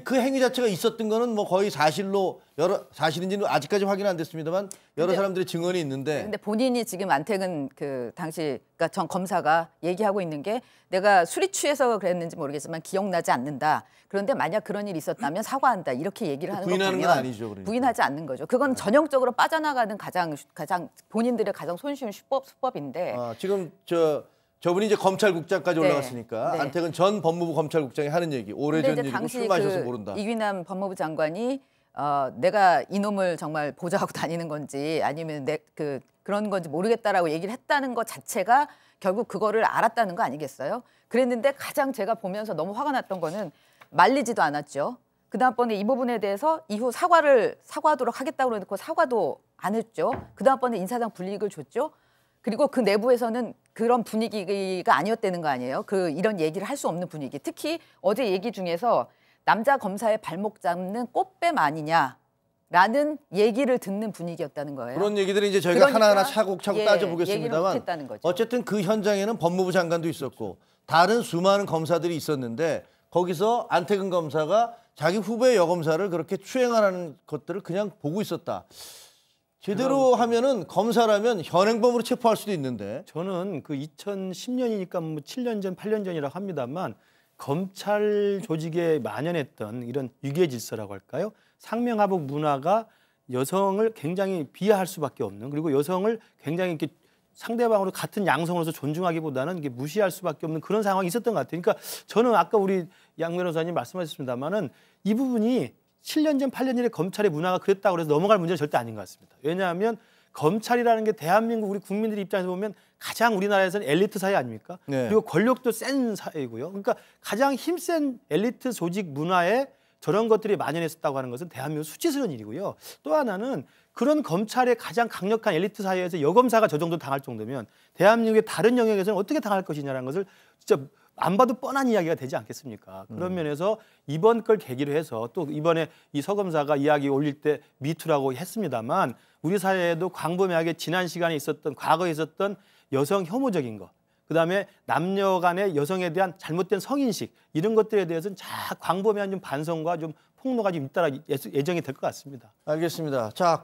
그 행위 자체가 있었던 거는 뭐 거의 사실로 사실인지는 아직까지 확인 안 됐습니다만 여러 사람들의 증언이 있는데. 근데 본인이 지금 안태근 그 당시 그러니까 전 검사가 얘기하고 있는 게 내가 술이 취해서 그랬는지 모르겠지만 기억나지 않는다. 그런데 만약 그런 일이 있었다면 사과한다. 이렇게 얘기를 하는 거 보면 부인하는 건 아니죠. 그러니까. 부인하지 않는 거죠. 그건 전형적으로 빠져나가는 가장 본인들의 가장 손쉬운 수법인데. 지금 저분이 이제 검찰국장까지 네. 올라갔으니까 네. 안태근 전 법무부 검찰국장이 하는 얘기 오래전 얘기고 술 마셔서 모른다. 이규남 법무부 장관이 내가 이놈을 정말 보좌하고 다니는 건지 아니면 그런 건지 모르겠다라고 얘기를 했다는 것 자체가 결국 그거를 알았다는 거 아니겠어요? 그랬는데 가장 제가 보면서 너무 화가 났던 거는 말리지도 않았죠. 그다음번에 이 부분에 대해서 이후 사과하도록 하겠다고 해놓고 사과도 안 했죠. 그다음번에 인사상 불이익을 줬죠. 그리고 그 내부에서는 그런 분위기가 아니었다는 거 아니에요? 이런 얘기를 할 수 없는 분위기. 특히 어제 얘기 중에서 남자 검사의 발목 잡는 꽃뱀 아니냐라는 얘기를 듣는 분위기였다는 거예요. 그런 얘기들은 이제 저희가 그러니까, 하나하나 차곡차곡 따져보겠습니다만 어쨌든 그 현장에는 법무부 장관도 있었고 다른 수많은 검사들이 있었는데 거기서 안태근 검사가 자기 후배 여검사를 그렇게 추행하는 것들을 그냥 보고 있었다. 제대로 하면은 검사라면 현행범으로 체포할 수도 있는데. 저는 그 2010년이니까 뭐 7년 전, 8년 전이라고 합니다만 검찰 조직에 만연했던 이런 유계 질서라고 할까요? 상명하복 문화가 여성을 굉장히 비하할 수밖에 없는, 그리고 여성을 굉장히 이렇게 상대방으로 같은 양성으로서 존중하기보다는 이게 무시할 수밖에 없는 그런 상황이 있었던 것 같아요. 그러니까 저는 아까 우리 양 변호사님 말씀하셨습니다만은 이 부분이 7년 전, 8년 전에 검찰의 문화가 그랬다고 해서 넘어갈 문제는 절대 아닌 것 같습니다. 왜냐하면 검찰이라는 게 대한민국 우리 국민들 입장에서 보면 가장 우리나라에서는 엘리트 사회 아닙니까? 네. 그리고 권력도 센 사회이고요. 그러니까 가장 힘센 엘리트 조직 문화에 저런 것들이 만연했었다고 하는 것은 대한민국 수치스러운 일이고요. 또 하나는 그런 검찰의 가장 강력한 엘리트 사회에서 여검사가 저 정도 당할 정도면 대한민국의 다른 영역에서는 어떻게 당할 것이냐는 것을 진짜 안 봐도 뻔한 이야기가 되지 않겠습니까? 그런 면에서 이번 걸 계기로 해서 또 이번에 이 서검사가 이야기 올릴 때 미투라고 했습니다만 우리 사회에도 광범위하게 지난 시간에 있었던 과거에 있었던 여성 혐오적인 것, 그다음에 남녀 간의 여성에 대한 잘못된 성인식 이런 것들에 대해서는 광범위한 좀 반성과 좀 폭로가 좀 잇따라 예정이 될 것 같습니다. 알겠습니다. 자.